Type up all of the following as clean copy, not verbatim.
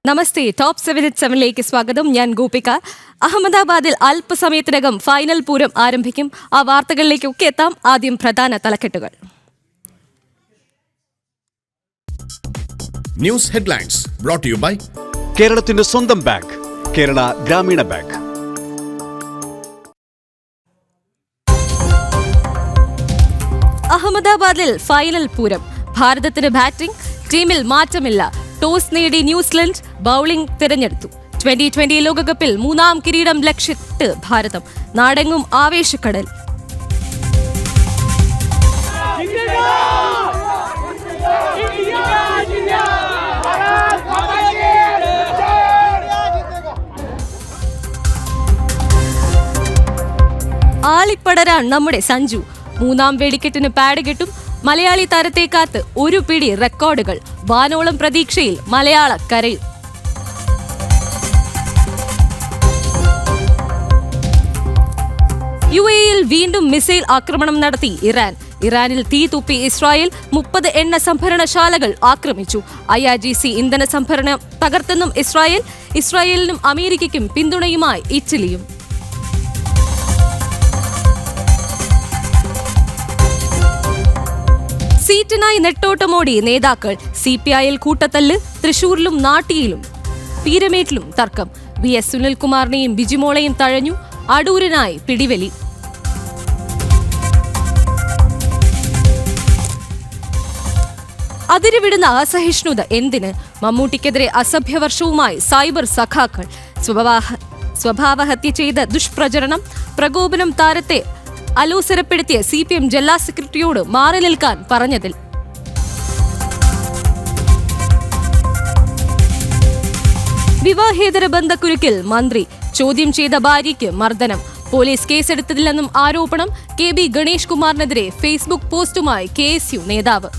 നമസ്തേ. Top 7 സ്വാഗതം. ഞാൻ ഗോപിക. അഹമ്മദാബാദിൽ അല്പസമയത്തിനകം ഫൈനൽ പൂരം ആരംഭിക്കും. ആ വാർത്തകളിലേക്കൊക്കെ എത്താം. ആദ്യം പ്രധാന തലക്കെട്ടുകൾ. News headlines brought you by കേരളത്തിന്റെ സ്വന്തം ബാങ്ക്, കേരള ഗ്രാമീണ ബാങ്ക്. അഹമ്മദാബാദിൽ ഫൈനൽ പൂരം. ഭാരതത്തിന് ബാറ്റിംഗ്, ടീമിൽ മാറ്റമില്ല. ടോസ് നേടി ന്യൂസിലൻഡ് ബൌളിംഗ് തിരഞ്ഞെടുത്തു. 2020 ലോകകപ്പിൽ 3ാം കിരീടം ലക്ഷ്യമിട്ട് ഭാരതം. നാടെങ്ങും ആവേശക്കടൽ. ആളിപ്പടരാൻ നമ്മുടെ സഞ്ജു. 3ാം വെടിക്കെട്ടിന് പാഡ് കെട്ടും. മലയാളി താരത്തെ കാത്ത് ഒരു പിടി റെക്കോർഡുകൾ. വാനോളം പ്രതീക്ഷയിൽ മലയാള കരയിൽ. UAE-യിൽ വീണ്ടും മിസൈൽ ആക്രമണം നടത്തി ഇറാൻ. ഇറാനിൽ തീ തുപ്പി ഇസ്രായേൽ. 30 എണ്ണ സംഭരണശാലകൾ ആക്രമിച്ചു. IRGC ഇന്ധന സംഭരണം തകർത്തെന്നും ഇസ്രായേൽ. ഇസ്രായേലിനും അമേരിക്കയ്ക്കും പിന്തുണയുമായി ഇറ്റലിയും. സീറ്റിനായി നെട്ടോട്ടമോടി നേതാക്കൾ. CPI-യിൽ കൂട്ടത്തല്ല്. തൃശൂരിലും നാട്ടിയിലും പീരമേട്ടിലും തർക്കം. VS സുനിൽകുമാറിനെയും ബിജിമോളെയും തഴഞ്ഞു. അടൂരിനായി പിടിവലി. അതിരുവിടുന്ന അസഹിഷ്ണുത എന്തിന്? മമ്മൂട്ടിക്കെതിരെ അസഭ്യവർഷവുമായി സൈബർ സഖാക്കൾ. സ്വഭാവഹത്യ ചെയ്ത ദുഷ്പ്രചരണം. പ്രകോപനം താരത്തെ അലോസരപ്പെടുത്തിയ CPM ജില്ലാ സെക്രട്ടറിയോട് മാറി നിൽക്കാൻ പറഞ്ഞതിൽ. വിവാഹേതര ബന്ധക്കുരുക്കിൽ മന്ത്രി. ചോദ്യം ചെയ്ത ഭാര്യയ്ക്ക് മർദ്ദനം. പോലീസ് കേസെടുത്തതില്ലെന്നും ആരോപണം. KB ഗണേഷ് കുമാറിനെതിരെ ഫേസ്ബുക്ക് പോസ്റ്റുമായി KSU നേതാവ്.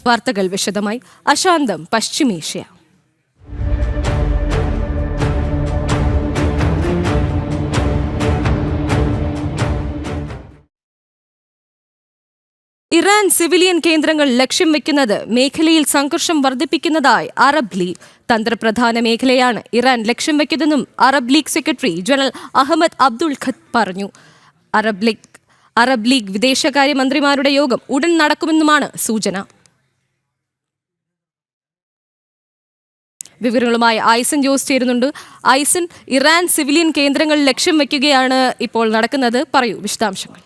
വാർത്തകൾ വിശദമായി. അശാന്തം പശ്ചിമേഷ്യ. ഇറാൻ സിവിലിയൻ കേന്ദ്രങ്ങൾ ലക്ഷ്യം വെക്കുന്നത് മേഖലയിൽ സംഘർഷം വർദ്ധിപ്പിക്കുന്നതായി അറബ് ലീഗ്. തന്ത്രപ്രധാന മേഖലയാണ് ഇറാൻ ലക്ഷ്യം വെക്കുന്നതെന്നും Arab League secretary general Ahmed Aboul Gheit പറഞ്ഞു. അറബ് ലീഗ് വിദേശകാര്യമന്ത്രിമാരുടെ യോഗം ഉടൻ നടക്കുമെന്നുമാണ് സൂചന. വിവരങ്ങളുമായി ഐസൻ ജോസ് ചേരുന്നുണ്ട്. ഐസൻ, ഇറാൻ സിവിലിയൻ കേന്ദ്രങ്ങൾ ലക്ഷ്യം വെക്കുകയാണ് ഇപ്പോൾ നടക്കുന്നത്. പറയൂ വിശദാംശങ്ങൾ.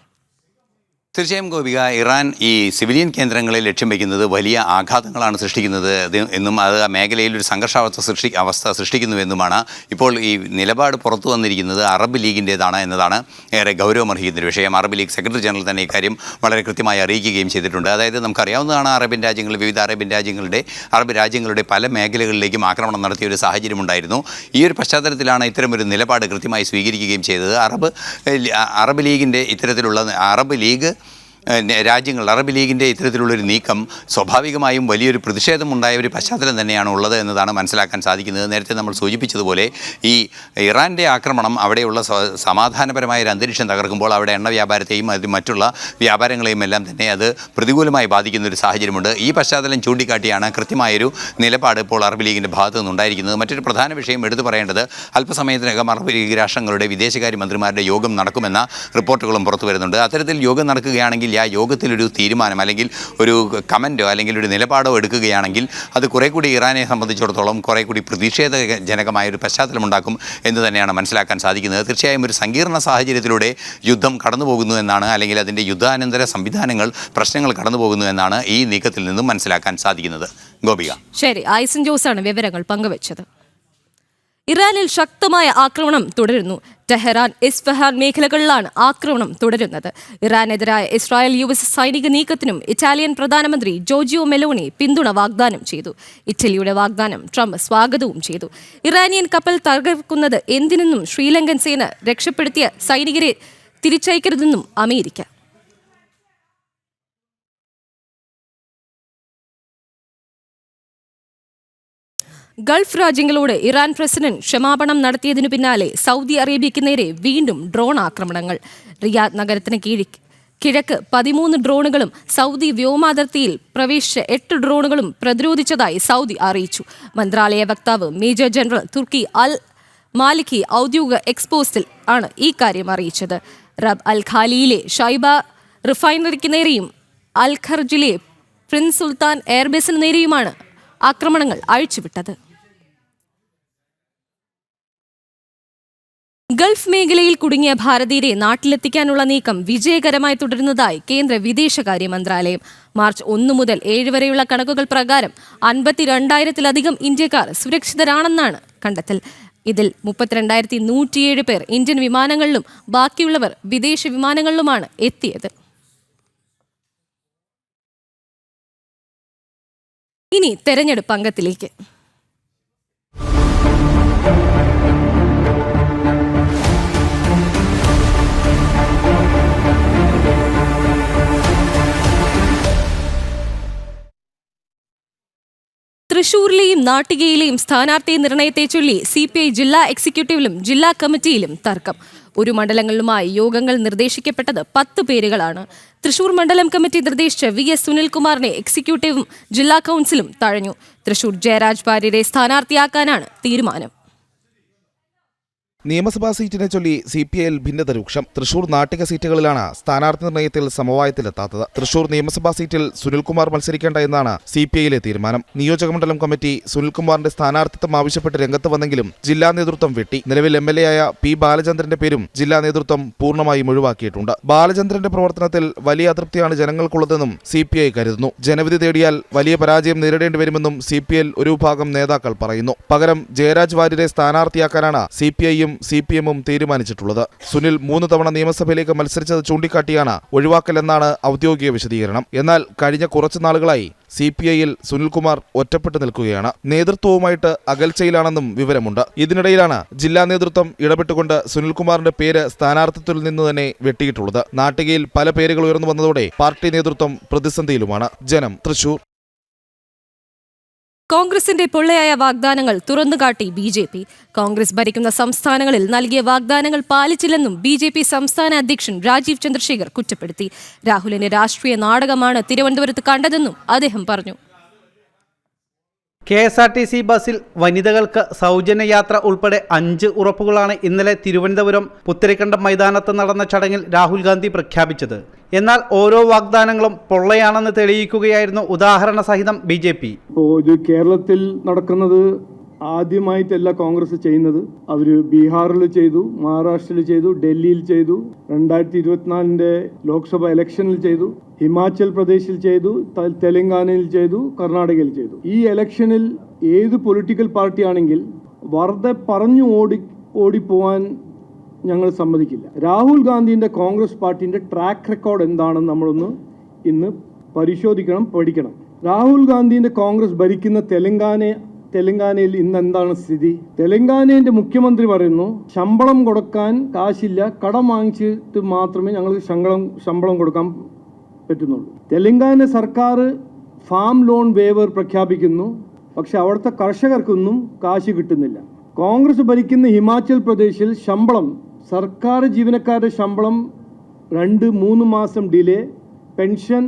തീർച്ചയായും ഗോപിക, ഇറാൻ ഈ സിവിലിയൻ കേന്ദ്രങ്ങളെ ലക്ഷ്യം വയ്ക്കുന്നത് വലിയ ആഘാതങ്ങളാണ് സൃഷ്ടിക്കുന്നത് എന്നും അത് ആ മേഖലയിൽ ഒരു സംഘർഷാവസ്ഥ സൃഷ്ടിക്കുന്നുവെന്നുമാണ് ഇപ്പോൾ ഈ നിലപാട് പുറത്തു വന്നിരിക്കുന്നത്. അറബ് ലീഗിൻ്റേതാണ് എന്നതാണ് ഏറെ ഗൗരവമർഹിക്കുന്ന ഒരു വിഷയം. അറബ് ലീഗ് സെക്രട്ടറി ജനറൽ തന്നെ ഇക്കാര്യം വളരെ കൃത്യമായി അറിയിക്കുകയും ചെയ്തിട്ടുണ്ട്. അതായത് നമുക്കറിയാവുന്നതാണ്, വിവിധ അറബ് രാജ്യങ്ങളുടെ പല മേഖലകളിലേക്കും ആക്രമണം നടത്തിയ ഒരു സാഹചര്യമുണ്ടായിരുന്നു. ഈ ഒരു പശ്ചാത്തലത്തിലാണ് ഇത്തരമൊരു നിലപാട് കൃത്യമായി സ്വീകരിക്കുകയും ചെയ്തത്. അറബ് ലീഗിൻ്റെ ഇത്തരത്തിലുള്ള അറബ് ലീഗിൻ്റെ ഇത്തരത്തിലുള്ളൊരു നീക്കം സ്വാഭാവികമായും വലിയൊരു പ്രതിഷേധമുണ്ടായ ഒരു പശ്ചാത്തലം തന്നെയാണ് ഉള്ളത് എന്നതാണ് മനസ്സിലാക്കാൻ സാധിക്കുന്നത്. നേരത്തെ നമ്മൾ സൂചിപ്പിച്ചതുപോലെ ഈ ഇറാൻ്റെ ആക്രമണം അവിടെയുള്ള സമാധാനപരമായ ഒരു അന്തരീക്ഷം തകർക്കുമ്പോൾ അവിടെ എണ്ണ വ്യാപാരത്തെയും മറ്റുള്ള വ്യാപാരങ്ങളെയും എല്ലാം തന്നെ അത് പ്രതികൂലമായി ബാധിക്കുന്ന ഒരു സാഹചര്യമുണ്ട്. ഈ പശ്ചാത്തലം ചൂണ്ടിക്കാട്ടിയാണ് കൃത്യമായൊരു നിലപാട് ഇപ്പോൾ അറബ് ലീഗിൻ്റെ ഭാഗത്തു നിന്നുണ്ടായിരിക്കുന്നത്. മറ്റൊരു പ്രധാന വിഷയം എടുത്തു പറയേണ്ടത്, അല്പസമയത്തിനകം അറബ് ലീഗ് രാഷ്ട്രങ്ങളുടെ വിദേശകാര്യമന്ത്രിമാരുടെ യോഗം നടക്കുമെന്ന റിപ്പോർട്ടുകളും പുറത്തു വരുന്നുണ്ട്. അത്തരത്തിൽ യോഗം നടക്കുകയാണെങ്കിൽ ആ യോഗത്തിലൊരു തീരുമാനം അല്ലെങ്കിൽ ഒരു കമൻറ്റോ അല്ലെങ്കിൽ ഒരു നിലപാടോ എടുക്കുകയാണെങ്കിൽ അത് കുറേ കൂടി ഇറാനെ സംബന്ധിച്ചിടത്തോളം കുറേ കൂടി പ്രതിഷേധജനകമായൊരു പശ്ചാത്തലമുണ്ടാക്കും എന്ന് തന്നെയാണ് മനസ്സിലാക്കാൻ സാധിക്കുന്നത്. തീർച്ചയായും ഒരു സങ്കീർണ സാഹചര്യത്തിലൂടെ യുദ്ധം കടന്നു പോകുന്നു എന്നാണ്, അല്ലെങ്കിൽ അതിൻ്റെ യുദ്ധാനന്തര പ്രശ്നങ്ങൾ കടന്നു പോകുന്നു എന്നാണ് ഈ നീക്കത്തിൽ നിന്നും മനസ്സിലാക്കാൻ സാധിക്കുന്നത്. ഗോപിക. ശരി, ഐസൻ ജോസാണ് വിവരങ്ങൾ പങ്കുവച്ചത്. ഇറാനിൽ ശക്തമായ ആക്രമണം തുടരുന്നു. ടെഹ്റാൻ, ഇസ്ഫഹാൻ മേഖലകളിലാണ് ആക്രമണം തുടരുന്നത്. ഇറാനെതിരായ ഇസ്രായേൽ US സൈനിക നീക്കത്തിനും ഇറ്റാലിയൻ പ്രധാനമന്ത്രി ജോർജിയോ മെലോണി പിന്തുണ വാഗ്ദാനം ചെയ്തു. ഇറ്റലിയുടെ വാഗ്ദാനം ട്രംപ് സ്വാഗതവും ചെയ്തു. ഇറാനിയൻ കപ്പൽ തകർക്കുന്നത് എന്തിനെന്നും ശ്രീലങ്കൻ സേന രക്ഷപ്പെടുത്തിയ സൈനികരെ തിരിച്ചയക്കരുതെന്നും അമേരിക്ക. ഗൾഫ് രാജ്യങ്ങളോട് ഇറാൻ പ്രസിഡന്റ് ക്ഷമാപണം നടത്തിയതിനു പിന്നാലെ സൗദി അറേബ്യയ്ക്ക് നേരെ വീണ്ടും ഡ്രോൺ ആക്രമണങ്ങൾ. റിയാദ് നഗരത്തിന് കിഴക്ക് 13 ഡ്രോണുകളും സൗദി വ്യോമാതിർത്തിയിൽ പ്രവേശിച്ച 8 ഡ്രോണുകളും പ്രതിരോധിച്ചതായി സൗദി അറിയിച്ചു. മന്ത്രാലയ വക്താവ് മേജർ ജനറൽ തുർക്കി അൽ മാലിക്കി ഔദ്യോഗിക എക്സ്പോസ്റ്റിൽ ആണ് ഈ കാര്യം അറിയിച്ചത്. റബ് അൽ ഖാലിയിലെ ഷൈബ റിഫൈനറിക്ക് നേരെയും അൽ ഖർജിലെ പ്രിൻസ് സുൽത്താൻ എയർബേസിന് നേരെയുമാണ് ആക്രമണങ്ങൾ അഴിച്ചുവിട്ടത്. ഗൾഫ് മേഖലയിൽ കുടുങ്ങിയ ഭാരതീയരെ നാട്ടിലെത്തിക്കാനുള്ള നീക്കം വിജയകരമായി തുടരുന്നതായി കേന്ദ്ര വിദേശകാര്യ മന്ത്രാലയം. മാർച്ച് 1 മുതൽ 7 വരെയുള്ള കണക്കുകൾ പ്രകാരം 52,000-ലധികം ഇന്ത്യക്കാർ സുരക്ഷിതരാണെന്നാണ് കണ്ടെത്തൽ. ഇതിൽ 32,107 പേർ ഇന്ത്യൻ വിമാനങ്ങളിലും ബാക്കിയുള്ളവർ വിദേശ വിമാനങ്ങളിലുമാണ് എത്തിയത്. ഇനി തെരഞ്ഞെടുപ്പ് അംഗത്തിലേക്ക്. തൃശൂരിലെയും നാട്ടികയിലെയും സ്ഥാനാർത്ഥി നിർണയത്തെ ചൊല്ലി CPI ജില്ലാ എക്സിക്യൂട്ടീവിലും ജില്ലാ കമ്മിറ്റിയിലും തർക്കം. ഒരു മണ്ഡലങ്ങളുമായി യോഗങ്ങൾ നിർദ്ദേശിക്കപ്പെട്ടത് 10 പേരുകളാണ്. തൃശൂർ മണ്ഡലം കമ്മിറ്റി നിർദ്ദേശിച്ച VS സുനിൽകുമാറിനെ എക്സിക്യൂട്ടീവും ജില്ലാ കൗൺസിലും തഴഞ്ഞു. തൃശൂർ ജയരാജ് വാര്യരെ സ്ഥാനാർത്ഥിയാക്കാനാണ് തീരുമാനം. നിയമസഭാ സീറ്റിനെ ചൊല്ലി CPIയിൽ ഭിന്നത രൂക്ഷം. തൃശൂർ നാട്ടിക സീറ്റുകളിലാണ് സ്ഥാനാർത്ഥി നിർണയത്തിൽ സമവായത്തിലെത്താത്തത്. തൃശൂർ നിയമസഭാ സീറ്റിൽ സുനിൽകുമാർ മത്സരിക്കേണ്ട എന്നാണ് CPIയിലെ തീരുമാനം. നിയോജകമണ്ഡലം കമ്മിറ്റി സുനിൽകുമാറിന്റെ സ്ഥാനാർത്ഥിത്വം ആവശ്യപ്പെട്ട് രംഗത്ത് വന്നെങ്കിലും ജില്ലാ നേതൃത്വം വെട്ടി. നിലവിൽ MLA ആയ P. ബാലചന്ദ്രന്റെ പേരും ജില്ലാ നേതൃത്വം പൂർണ്ണമായും ഒഴിവാക്കിയിട്ടുണ്ട്. ബാലചന്ദ്രന്റെ പ്രവർത്തനത്തിൽ വലിയ അതൃപ്തിയാണ് ജനങ്ങൾക്കുള്ളതെന്നും CPI കരുതുന്നു. ജനവിധി തേടിയാൽ വലിയ പരാജയം നേരിടേണ്ടി വരുമെന്നും CPIയിൽ ഒരു വിഭാഗം നേതാക്കൾ പറയുന്നു. പകരം ജയരാജ് വാര്യരെ സ്ഥാനാർത്ഥിയാക്കാനാണ് CPIയും CPM-ഉം തീരുമാനിച്ചിട്ടുള്ളത്. സുനിൽ 3 തവണ നിയമസഭയിലേക്ക് മത്സരിച്ചത് ചൂണ്ടിക്കാട്ടിയാണ് ഒഴിവാക്കലെന്നാണ് ഔദ്യോഗിക വിശദീകരണം. എന്നാൽ കഴിഞ്ഞ കുറച്ചു നാളുകളായി CPIയിൽ സുനിൽകുമാർ ഒറ്റപ്പെട്ടു നിൽക്കുകയാണ്. നേതൃത്വവുമായിട്ട് അകൽച്ചയിലാണെന്നും വിവരമുണ്ട്. ഇതിനിടയിലാണ് ജില്ലാ നേതൃത്വം ഇടപെട്ടുകൊണ്ട് സുനിൽകുമാറിന്റെ പേര് സ്ഥാനാർത്ഥിത്വത്തിൽ നിന്ന് തന്നെ വെട്ടിയിട്ടുള്ളത്. നാട്ടികയിൽ പല പേരുകൾ ഉയർന്നു വന്നതോടെ പാർട്ടി നേതൃത്വം പ്രതിസന്ധിയിലുമാണ്. ജനം, തൃശൂർ. കോൺഗ്രസിന്റെ പൊള്ളയായ വാഗ്ദാനങ്ങൾ തുറന്നുകാട്ടി BJP. കോൺഗ്രസ് ഭരിക്കുന്ന സംസ്ഥാനങ്ങളിൽ നൽകിയ വാഗ്ദാനങ്ങൾ പാലിച്ചില്ലെന്നും BJP സംസ്ഥാന അധ്യക്ഷൻ രാജീവ് ചന്ദ്രശേഖർ കുറ്റപ്പെടുത്തി. രാഹുലിന്റെ രാഷ്ട്രീയ നാടകമാണ് തിരുവനന്തപുരത്ത് കണ്ടതെന്നും അദ്ദേഹം പറഞ്ഞു. KSRTC ബസ്സിൽ വനിതകൾക്ക് സൗജന്യ യാത്ര ഉൾപ്പെടെ 5 ഉറപ്പുകളാണ് ഇന്നലെ തിരുവനന്തപുരം പുത്തരിക്കണ്ടം മൈതാനത്ത് നടന്ന ചടങ്ങിൽ രാഹുൽ ഗാന്ധി പ്രഖ്യാപിച്ചത്. എന്നാൽ ഓരോ വാഗ്ദാനങ്ങളും പൊള്ളയാണെന്ന് തെളിയിക്കുകയായിരുന്നു ഉദാഹരണ സഹിതം BJP. ഇത് കേരളത്തിൽ നടക്കുന്നത് ആദ്യമായിട്ടല്ല കോൺഗ്രസ് ചെയ്യുന്നത്. അവർ ബീഹാറിൽ ചെയ്തു, മഹാരാഷ്ട്രയിൽ ചെയ്തു, ഡൽഹിയിൽ ചെയ്തു, 2024 ലോക്സഭ ഇലക്ഷനിൽ ചെയ്തു, ഹിമാചൽ പ്രദേശിൽ ചെയ്തു, തെലങ്കാനയിൽ ചെയ്തു, കർണാടകയിൽ ചെയ്തു. ഈ ഇലക്ഷനിൽ ഏത് പൊളിറ്റിക്കൽ പാർട്ടിയാണെങ്കിൽ വെറുതെ പറഞ്ഞു ഓടിപ്പോവാൻ ഞങ്ങൾ സമ്മതിക്കില്ല. രാഹുൽ ഗാന്ധിൻ്റെ കോൺഗ്രസ് പാർട്ടിൻ്റെ ട്രാക്ക് റെക്കോർഡ് എന്താണെന്ന് നമ്മളൊന്ന് ഇന്ന് പരിശോധിക്കണം, പഠിക്കണം. രാഹുൽ ഗാന്ധിൻ്റെ കോൺഗ്രസ് ഭരിക്കുന്ന തെലങ്കാനയിൽ ഇന്ന് എന്താണ് സ്ഥിതി? തെലങ്കാനയുടെ മുഖ്യമന്ത്രി പറയുന്നു ശമ്പളം കൊടുക്കാൻ കാശില്ല, കടം വാങ്ങിച്ചിട്ട് മാത്രമേ ഞങ്ങൾക്ക് ശമ്പളം കൊടുക്കാൻ പറ്റുന്നുള്ളൂ. തെലങ്കാന സർക്കാർ ഫാം ലോൺ വേവർ പ്രഖ്യാപിക്കുന്നു, പക്ഷെ അവിടുത്തെ കർഷകർക്കൊന്നും കാശ് കിട്ടുന്നില്ല. കോൺഗ്രസ് ഭരിക്കുന്ന ഹിമാചൽ പ്രദേശിൽ സർക്കാർ ജീവനക്കാരുടെ ശമ്പളം 2-3 മാസം ഡിലേ, പെൻഷൻ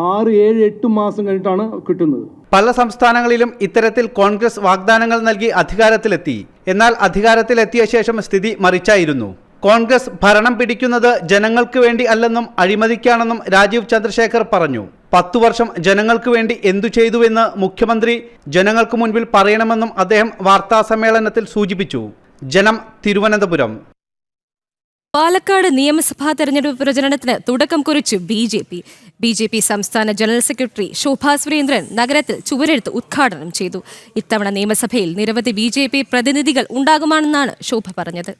6-7-8 മാസം കഴിഞ്ഞിട്ടാണ് കിട്ടുന്നത്. പല സംസ്ഥാനങ്ങളിലും ഇത്തരത്തിൽ കോൺഗ്രസ് വാഗ്ദാനങ്ങൾ നൽകി അധികാരത്തിലെത്തി. എന്നാൽ അധികാരത്തിലെത്തിയ ശേഷം സ്ഥിതി മറിച്ചായിരുന്നു. കോൺഗ്രസ് ഭരണം പിടിക്കുന്നത് ജനങ്ങൾക്ക് വേണ്ടി അല്ലെന്നും അഴിമതിക്കാണെന്നും രാജീവ് ചന്ദ്രശേഖർ പറഞ്ഞു. 10 വർഷം ജനങ്ങൾക്ക് വേണ്ടി എന്തു ചെയ്തുവെന്ന് മുഖ്യമന്ത്രി ജനങ്ങൾക്ക് മുൻപിൽ പറയണമെന്നും അദ്ദേഹം വാർത്താസമ്മേളനത്തിൽ സൂചിപ്പിച്ചു. ജനം, തിരുവനന്തപുരം. പാലക്കാട് നിയമസഭാ തെരഞ്ഞെടുപ്പ് പ്രചരണത്തിന് തുടക്കം കുറിച്ചു BJP സംസ്ഥാന ജനറൽ സെക്രട്ടറി ശോഭാ സുരേന്ദ്രൻ നഗരത്തിൽ ചുവരെഴുത്ത് ഉദ്ഘാടനം ചെയ്തു. ഇത്തവണ നിയമസഭയിൽ നിരവധി BJP പ്രതിനിധികൾ ഉണ്ടാകുമെന്നാണ് ശോഭ പറഞ്ഞത്.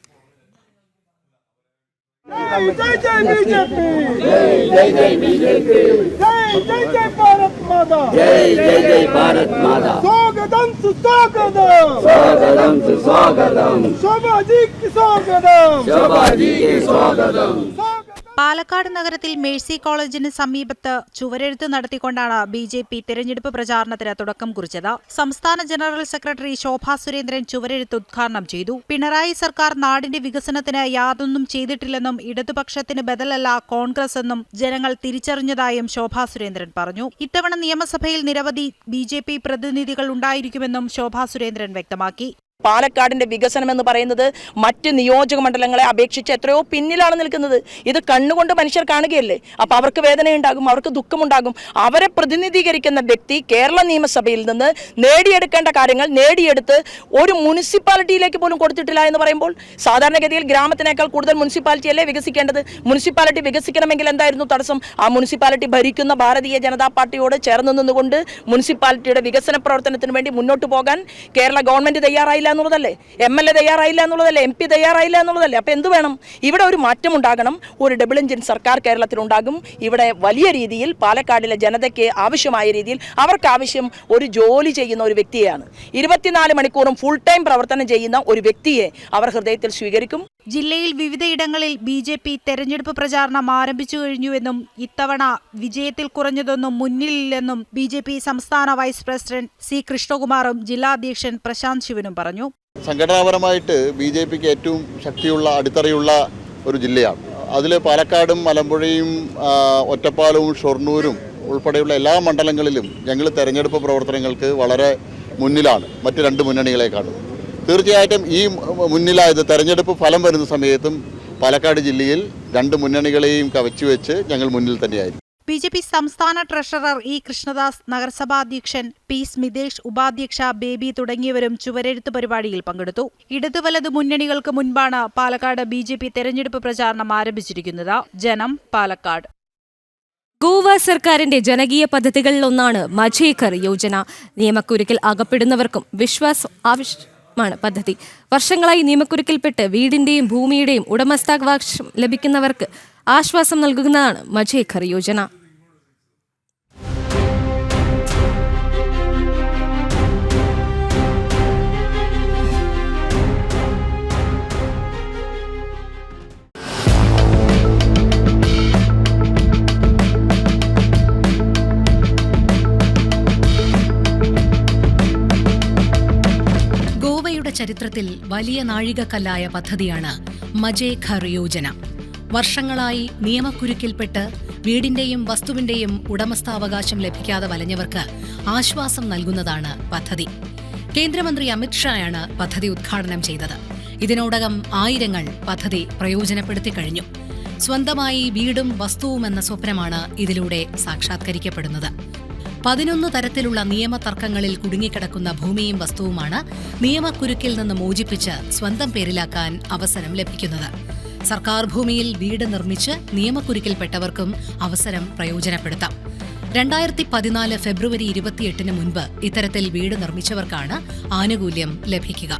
स्वागतम പാലക്കാട് നഗരത്തിൽ മേഴ്സി കോളേജിന് സമീപത്ത് ചുവരെഴുത്ത് നടത്തിക്കൊണ്ടാണ് ബി.ജെ.പി തെരഞ്ഞെടുപ്പ് പ്രചാരണത്തിന് തുടക്കം കുറിച്ചത്. സംസ്ഥാന ജനറൽ സെക്രട്ടറി ശോഭാ സുരേന്ദ്രൻ ചുവരെഴുത്ത് ഉദ്ഘാടനം ചെയ്തു. പിണറായി സർക്കാർ നാടിന്റെ വികസനത്തിന് യാതൊന്നും ചെയ്തിട്ടില്ലെന്നും ഇടതുപക്ഷത്തിന് ബദലല്ല കോൺഗ്രസ് എന്നും ജനങ്ങൾ തിരിച്ചറിഞ്ഞതായും ശോഭാ സുരേന്ദ്രൻ പറഞ്ഞു. ഇത്തവണ നിയമസഭയിൽ നിരവധി ബി.ജെ.പി പ്രതിനിധികൾ ഉണ്ടായിരിക്കുമെന്നും ശോഭാ സുരേന്ദ്രൻ വ്യക്തമാക്കി. പാലക്കാടിന്റെ വികസനം എന്ന് പറയുന്നത് മറ്റ് നിയോജക മണ്ഡലങ്ങളെ അപേക്ഷിച്ച് എത്രയോ പിന്നിലാണ് നിൽക്കുന്നത്. ഇത് കണ്ണുകൊണ്ട് മനുഷ്യർ കാണുകയല്ലേ. അപ്പോൾ അവർക്ക് വേദനയുണ്ടാകും, അവർക്ക് ദുഃഖമുണ്ടാകും. അവരെ പ്രതിനിധീകരിക്കുന്ന വ്യക്തി കേരള നിയമസഭയിൽ നിന്ന് നേടിയെടുക്കേണ്ട കാര്യങ്ങൾ നേടിയെടുത്ത് ഒരു മുനിസിപ്പാലിറ്റിയിലേക്ക് പോലും കൊടുത്തിട്ടില്ല എന്ന് പറയുമ്പോൾ സാധാരണഗതിയിൽ ഗ്രാമത്തിനേക്കാൾ കൂടുതൽ മുനിസിപ്പാലിറ്റിയല്ലേ വികസിക്കേണ്ടത്. മുനിസിപ്പാലിറ്റി വികസിക്കണമെങ്കിൽ എന്തായിരുന്നു തടസ്സം? ആ മുനിസിപ്പാലിറ്റി ഭരിക്കുന്ന ഭാരതീയ ജനതാ പാർട്ടിയോട് ചേർന്ന് നിന്നുകൊണ്ട് മുനിസിപ്പാലിറ്റിയുടെ വികസന പ്രവർത്തനത്തിന് വേണ്ടി മുന്നോട്ട് പോകാൻ കേരള ഗവൺമെന്റ് തയ്യാറായില്ല എന്നുള്ളതല്ലേ, MLA തയ്യാറായില്ല എന്നുള്ളതല്ലേ, MP തയ്യാറായില്ല എന്നുള്ളതല്ലേ. അപ്പോൾ എന്ത് വേണം? ഇവിടെ ഒരു മാറ്റം ഉണ്ടാകണം. ഒരു ഡബിൾ എഞ്ചിൻ സർക്കാർ കേരളത്തിലുണ്ടാകും. ഇവിടെ വലിയ രീതിയിൽ പാലക്കാടിലെ ജനതയ്ക്ക് ആവശ്യമായ രീതിയിൽ അവർക്ക് ആവശ്യം ഒരു ജോലി ചെയ്യുന്ന ഒരു വ്യക്തിയെയാണ്. 24 മണിക്കൂറും ഫുൾ ടൈം പ്രവർത്തനം ചെയ്യുന്ന ഒരു വ്യക്തിയെ അവർ ഹൃദയത്തിൽ സ്വീകരിക്കും. ജില്ലയിൽ വിവിധയിടങ്ങളിൽ ബി.ജെ.പി തെരഞ്ഞെടുപ്പ് പ്രചാരണം ആരംഭിച്ചു കഴിഞ്ഞുവെന്നും ഇത്തവണ വിജയത്തിൽ കുറഞ്ഞതൊന്നും മുന്നിലില്ലെന്നും ബി.ജെ.പി സംസ്ഥാന വൈസ് പ്രസിഡന്റ് C. കൃഷ്ണകുമാറും ജില്ലാ അധ്യക്ഷൻ പ്രശാന്ത് ശിവനും പറഞ്ഞു. സംഘടനാപരമായിട്ട് ബി.ജെ.പിക്ക് ഏറ്റവും ശക്തിയുള്ള അടിത്തറയുള്ള ഒരു ജില്ലയാണ്. അതിൽ പാലക്കാടും മലമ്പുഴയും ഒറ്റപ്പാലവും ഷൊർണൂരും ഉൾപ്പെടെയുള്ള എല്ലാ മണ്ഡലങ്ങളിലും ഞങ്ങൾ തെരഞ്ഞെടുപ്പ് പ്രവർത്തനങ്ങൾക്ക് വളരെ മുന്നിലാണ് മറ്റ് രണ്ട് മുന്നണികളെക്കാളും. തീർച്ചയായിട്ടും ഈ മുന്നിലായത് തെരഞ്ഞെടുപ്പ് ഫലം വരുന്ന സമയത്തും പാലക്കാട് ജില്ലയിൽ രണ്ട് മുന്നണികളെയും കവച്ചുവെച്ച് ഞങ്ങൾ മുന്നിൽ തന്നെയായിരുന്നു. ബി.ജെ.പി സംസ്ഥാന ട്രഷറർ E. കൃഷ്ണദാസ്, നഗരസഭാ അധ്യക്ഷൻ P. സ്മിതേഷ്, ഉപാധ്യക്ഷ ബേബി തുടങ്ങിയവരും ചുവരെഴുത്ത് പരിപാടിയിൽ പങ്കെടുത്തു. ഇടതു വലതു മുന്നണികൾക്ക് മുൻപാണ് പാലക്കാട് ബി.ജെ.പി തെരഞ്ഞെടുപ്പ് പ്രചാരണം ആരംഭിച്ചിരിക്കുന്നത്. ജനം, പാലക്കാട്. ഗോവ സർക്കാരിന്റെ ജനകീയ പദ്ധതികളിലൊന്നാണ് മജേ ഘർ യോജന. നിയമക്കുരുക്കിൽ അകപ്പെടുന്നവർക്കും ആവശ്യമാണ് പദ്ധതി. വർഷങ്ങളായി നിയമക്കുരുക്കിൽപ്പെട്ട് വീടിന്റെയും ഭൂമിയുടെയും ഉടമസ്ഥാവകാശം ലഭിക്കുന്നവർക്ക് ആശ്വാസം നൽകുന്നതാണ് മജേ ഘർ യോജന. ഗോവയുടെ ചരിത്രത്തിൽ വലിയ നാഴികക്കല്ലായ പദ്ധതിയാണ് മജേ ഘർ യോജന. വർഷങ്ങളായി നിയമക്കുരുക്കിൽപ്പെട്ട് വീടിന്റെയും വസ്തുവിന്റെയും ഉടമസ്ഥാവകാശം ലഭിക്കാതെ വലഞ്ഞവർക്ക് ആശ്വാസം നൽകുന്നതാണ് പദ്ധതി. കേന്ദ്രമന്ത്രി അമിത്ഷായാണ് പദ്ധതി ഉദ്ഘാടനം ചെയ്തത്. ഇതിനോടകം ആയിരങ്ങൾ പദ്ധതി പ്രയോജനപ്പെടുത്തി കഴിഞ്ഞു. സ്വന്തമായി വീടും വസ്തുവുമെന്ന സ്വപ്നമാണ് ഇതിലൂടെ സാക്ഷാത്കരിക്കപ്പെടുന്നത്. 11 തരത്തിലുള്ള നിയമതർക്കങ്ങളിൽ കുടുങ്ങിക്കിടക്കുന്ന ഭൂമിയും വസ്തുവുമാണ് നിയമക്കുരുക്കിൽ നിന്ന് മോചിപ്പിച്ച് സ്വന്തം പേരിലാക്കാൻ അവസരം ലഭിക്കുന്നത്. സർക്കാർ ഭൂമിയിൽ വീട് നിർമ്മിച്ച് നിയമക്കുരുക്കിൽപ്പെട്ടവർക്കും അവസരം പ്രയോജനപ്പെടുത്താം. 2014 ഫെബ്രുവരി 28 മുൻപ് ഇത്തരത്തിൽ വീട് നിർമ്മിച്ചവർക്കാണ് ആനുകൂല്യം ലഭിക്കുക.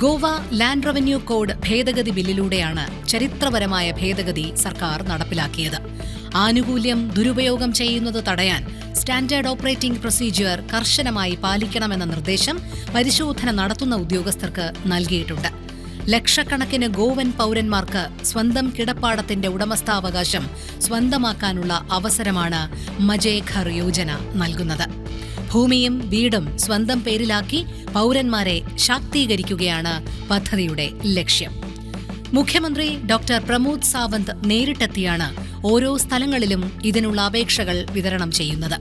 ഗോവ ലാൻഡ് റവന്യൂ കോഡ് ഭേദഗതി ബില്ലിലൂടെയാണ് ചരിത്രപരമായ ഭേദഗതി സർക്കാർ നടപ്പിലാക്കിയത്. ആനുകൂല്യം ദുരുപയോഗം ചെയ്യുന്നത് തടയാൻ സ്റ്റാൻഡേർഡ് ഓപ്പറേറ്റിംഗ് പ്രൊസീജിയർ കർശനമായി പാലിക്കണമെന്ന നിർദ്ദേശം പരിശോധന നടത്തുന്ന ഉദ്യോഗസ്ഥർക്ക് നൽകിയിട്ടുണ്ട്. ലക്ഷക്കണക്കിന് ഗോവൻ പൗരന്മാർക്ക് സ്വന്തം കിടപ്പാടത്തിന്റെ ഉടമസ്ഥാവകാശം സ്വന്തമാക്കാനുള്ള അവസരമാണ് മജേ ഘർ യോജന നൽകുന്നത്. ഭൂമിയും വീടും സ്വന്തം പേരിലാക്കി പൗരന്മാരെ ശാക്തീകരിക്കുകയാണ് പദ്ധതിയുടെ ലക്ഷ്യം. മുഖ്യമന്ത്രി ഡോക്ടർ പ്രമോദ് സാവന്ത് നേരിട്ടെത്തിയാണ് ഓരോ സ്ഥലങ്ങളിലും ഇതിനുള്ള അപേക്ഷകൾ വിതരണം ചെയ്യുന്നത്.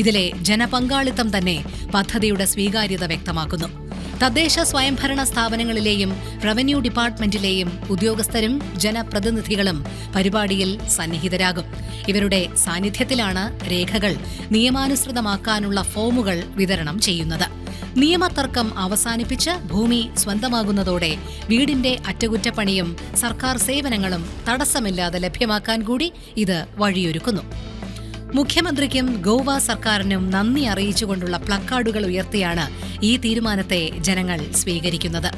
ഇതിലെ ജനപങ്കാളിത്തം തന്നെ പദ്ധതിയുടെ സ്വീകാര്യത വ്യക്തമാക്കുന്നു. തദ്ദേശ സ്വയംഭരണ സ്ഥാപനങ്ങളിലെയും റവന്യൂ ഡിപ്പാർട്ട്മെന്റിലെയും ഉദ്യോഗസ്ഥരും ജനപ്രതിനിധികളും പരിപാടിയിൽ സന്നിഹിതരാകും. ഇവരുടെ സാന്നിധ്യത്തിലാണ് രേഖകൾ നിയമാനുസൃതമാക്കാനുള്ള ഫോമുകൾ വിതരണം ചെയ്യുന്നത്. നിയമതർക്കം അവസാനിപ്പിച്ച് ഭൂമി സ്വന്തമാകുന്നതോടെ വീടിന്റെ അറ്റകുറ്റപ്പണിയും സർക്കാർ സേവനങ്ങളും തടസ്സമില്ലാതെ ലഭ്യമാക്കാൻ കൂടി ഇത് വഴിയൊരുക്കുന്നു. മുഖ്യമന്ത്രിക്കും ഗോവ സർക്കാരിനും നന്ദി അറിയിച്ചുകൊണ്ടുള്ള പ്ലക്കാർഡുകൾ ഉയർത്തിയാണ് ഈ തീരുമാനത്തെ ജനങ്ങൾ സ്വീകരിക്കുന്നത്.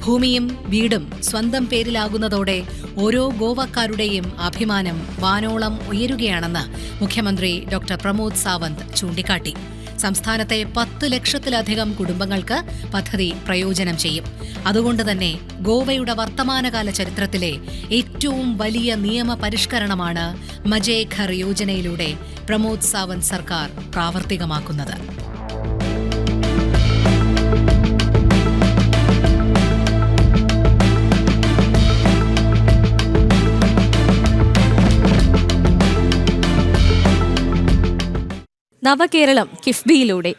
ഭൂമിയും വീടും സ്വന്തം പേരിലാകുന്നതോടെ ഓരോ ഗോവക്കാരുടെയും അഭിമാനം വാനോളം ഉയരുകയാണെന്ന് മുഖ്യമന്ത്രി ഡോക്ടർ പ്രമോദ് സാവന്ത് ചൂണ്ടിക്കാട്ടി. സംസ്ഥാനത്തെ 10 ലക്ഷത്തിലധികം കുടുംബങ്ങൾക്ക് പദ്ധതി പ്രയോജനം ചെയ്യും. അതുകൊണ്ട് തന്നെ ഗോവയുടെ വർത്തമാനകാല ചരിത്രത്തിലെ ഏറ്റവും വലിയ നിയമ പരിഷ്കരണമാണ് മജേ ഘർ യോജനയിലൂടെ പ്രമോദ് സാവന്ത് സർക്കാർ പ്രാവർത്തികമാക്കുന്നത്. നവകേരളം കിഫ്ബിയിലൂടെ.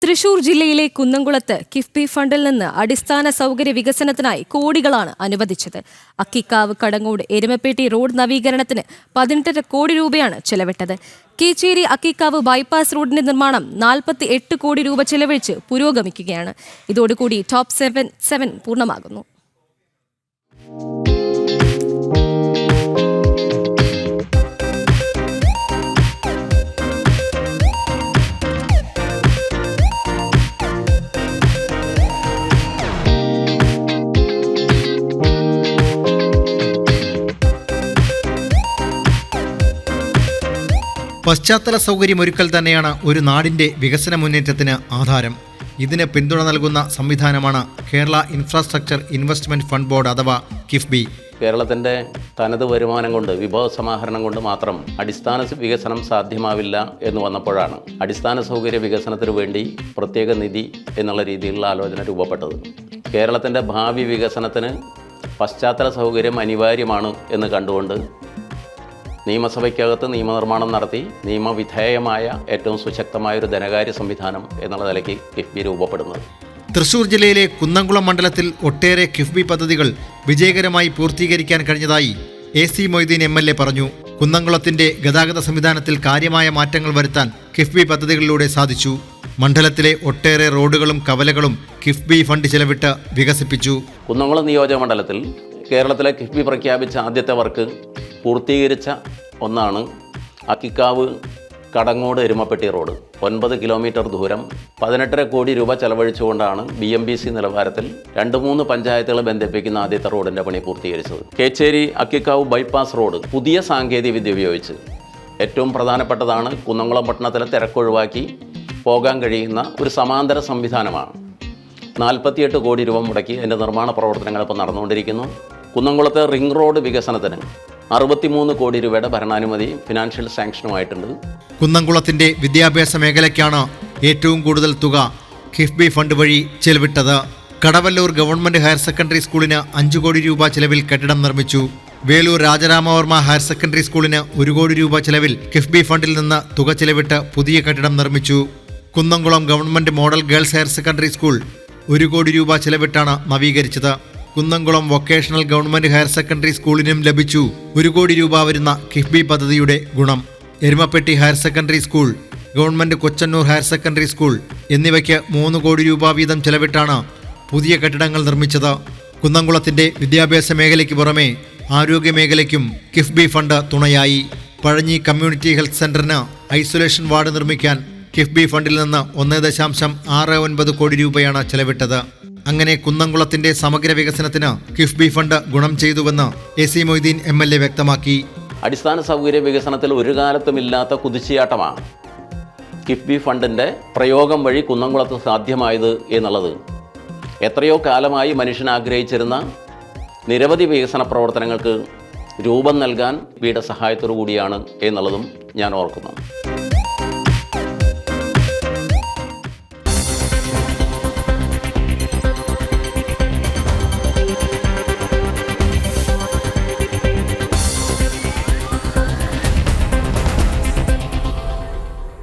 തൃശൂർ ജില്ലയിലെ കുന്നംകുളത്ത് കിഫ്ബി ഫണ്ടിൽ നിന്ന് അടിസ്ഥാന സൗകര്യ വികസനത്തിനായി കോടികളാണ് അനുവദിച്ചത്. അക്കിക്കാവ് കടങ്ങോട് എരുമപ്പെട്ടി റോഡ് നവീകരണത്തിന് 18 കോടി രൂപയാണ് ചെലവിട്ടത്. കീച്ചേരി അക്കിക്കാവ് ബൈപ്പാസ് റോഡിന്റെ നിർമ്മാണം 48 കോടി രൂപ ചെലവഴിച്ച് പുരോഗമിക്കുകയാണ്. ഇതോടുകൂടി ടോപ്പ് 7 പൂർണ്ണമാകുന്നു. പശ്ചാത്തല സൗകര്യമൊരുക്കൽ തന്നെയാണ് ഒരു നാടിൻ്റെ വികസന മുന്നേറ്റത്തിന് ആധാരം. ഇതിന് പിന്തുണ നൽകുന്ന സംവിധാനമാണ് Kerala infrastructure investment fund board അഥവാ കിഫ്ബി. കേരളത്തിൻ്റെ തനത് വരുമാനം കൊണ്ട്, വിഭവ സമാഹരണം കൊണ്ട് മാത്രം അടിസ്ഥാന വികസനം സാധ്യമാവില്ല എന്ന് വന്നപ്പോഴാണ് അടിസ്ഥാന സൗകര്യ വികസനത്തിനു വേണ്ടി പ്രത്യേക നിധി എന്നുള്ള രീതിയിലുള്ള ആലോചന രൂപപ്പെട്ടത്. കേരളത്തിൻ്റെ ഭാവി വികസനത്തിന് പശ്ചാത്തല സൗകര്യം അനിവാര്യമാണ് എന്ന് കണ്ടുകൊണ്ട് നിയമസഭയ്ക്കകത്ത് നിയമനിർമ്മാണം നടത്തി നിയമവിധേയമായ ഏറ്റവും സുശക്തമായൊരു ധനകാര്യ സംവിധാനം എന്നുള്ള നിലയ്ക്ക് കിഫ്ബി രൂപപ്പെടുന്നത്. തൃശൂർ ജില്ലയിലെ കുന്നംകുളം മണ്ഡലത്തിൽ ഒട്ടേറെ കിഫ്ബി പദ്ധതികൾ വിജയകരമായി പൂർത്തീകരിക്കാൻ കഴിഞ്ഞതായി AC മൊയ്തീൻ MLA പറഞ്ഞു. കുന്നംകുളത്തിന്റെ ഗതാഗത സംവിധാനത്തിൽ കാര്യമായ മാറ്റങ്ങൾ വരുത്താൻ കിഫ്ബി പദ്ധതികളിലൂടെ സാധിച്ചു. മണ്ഡലത്തിലെ ഒട്ടേറെ റോഡുകളും കവലകളും കിഫ്ബി ഫണ്ട് ചെലവിട്ട് വികസിപ്പിച്ചു. കുന്നംകുളം നിയോജക മണ്ഡലത്തിൽ കേരളത്തിലെ കിഫ്ബി പ്രഖ്യാപിച്ച ആദ്യത്തെ വർക്ക് പൂർത്തീകരിച്ച ഒന്നാണ് അക്കിക്കാവ് കടങ്ങോട് എരുമപ്പെട്ടി റോഡ്. 9 കിലോമീറ്റർ ദൂരം 18 കോടി രൂപ ചെലവഴിച്ചുകൊണ്ടാണ് BMBC നിലവാരത്തിൽ 2-3 പഞ്ചായത്തുകളെ ബന്ധിപ്പിക്കുന്ന ആദ്യത്തെ റോഡിൻ്റെ പണി പൂർത്തീകരിച്ചത്. കേച്ചേരി അക്കിക്കാവ് ബൈപ്പാസ് റോഡ് പുതിയ സാങ്കേതിക വിദ്യ ഉപയോഗിച്ച് ഏറ്റവും പ്രധാനപ്പെട്ടതാണ്. കുന്നംകുളം പട്ടണത്തിലെ തിരക്കൊഴിവാക്കി പോകാൻ കഴിയുന്ന ഒരു സമാന്തര സംവിധാനമാണ്. 48 കോടി രൂപ മുടക്കി അതിൻ്റെ നിർമ്മാണ പ്രവർത്തനങ്ങൾ ഇപ്പോൾ നടന്നുകൊണ്ടിരിക്കുന്നു. കുന്നംകുളത്തെ റിംഗ് റോഡ് വികസനത്തിന് 63 കോടി രൂപയുടെ ഭരണാനുമതി ഫിനാൻഷ്യൽ സാങ്ഷനുമായിട്ടുണ്ട്. കുന്നംകുളത്തിന്റെ വിദ്യാഭ്യാസ മേഖലയ്ക്കാണ് ഏറ്റവും കൂടുതൽ തുക കിഫ്ബി ഫണ്ട് വഴി ചെലവിട്ടത്. കടവല്ലൂർ ഗവൺമെന്റ് ഹയർ സെക്കൻഡറി സ്കൂളിന് 5 കോടി രൂപ ചെലവിൽ കെട്ടിടം നിർമ്മിച്ചു. വേലൂർ രാജരാമവർമ്മ ഹയർ സെക്കൻഡറി സ്കൂളിന് 1 കോടി രൂപ ചെലവിൽ കിഫ്ബി ഫണ്ടിൽ നിന്ന് തുക ചെലവിട്ട് പുതിയ കെട്ടിടം നിർമ്മിച്ചു. Kunnamkulam government model girls higher secondary school 1 crore രൂപ ചെലവിട്ടാണ് നവീകരിച്ചത്. Kunnamkulam vocational government higher secondary സ്കൂളിനും ലഭിച്ചു 1 കോടി രൂപ വരുന്ന കിഫ്ബി പദ്ധതിയുടെ ഗുണം. Erumapetty higher secondary school, government Kochannur higher secondary school എന്നിവയ്ക്ക് 3 കോടി രൂപ വീതം ചെലവിട്ടാണ് പുതിയ കെട്ടിടങ്ങൾ നിർമ്മിച്ചത്. കുന്നംകുളത്തിന്റെ വിദ്യാഭ്യാസ മേഖലയ്ക്ക് പുറമെ ആരോഗ്യ മേഖലയ്ക്കും കിഫ്ബി ഫണ്ട് തുണയായി. പഴഞ്ഞി കമ്മ്യൂണിറ്റി ഹെൽത്ത് സെന്ററിന് ഐസൊലേഷൻ വാർഡ് നിർമ്മിക്കാൻ കിഫ്ബി ഫണ്ടിൽ നിന്ന് 1.69 കോടി രൂപയാണ് ചെലവിട്ടത്. അങ്ങനെ കുന്നംകുളത്തിന്റെ സമഗ്ര വികസനത്തിന് കിഫ്ബി ഫണ്ട് ഗുണം ചെയ്തുവെന്ന് AC മൊയ്തീൻ MLA വ്യക്തമാക്കി. അടിസ്ഥാന സൗകര്യ വികസനത്തിൽ ഒരു കാലത്തുമില്ലാത്ത കുതിച്ചുചാട്ടമാണ് കിഫ്ബി ഫണ്ടിൻ്റെ പ്രയോഗം വഴി കുന്നംകുളത്ത് സാധ്യമായത് എന്നുള്ളത്. എത്രയോ കാലമായി മനുഷ്യൻ ആഗ്രഹിച്ചിരുന്ന നിരവധി വികസന പ്രവർത്തനങ്ങൾക്ക് രൂപം നൽകാൻ കിഫ്ബിയുടെ സഹായത്തോടു കൂടിയാണ് എന്നുള്ളതും ഞാൻ ഓർക്കുന്നു.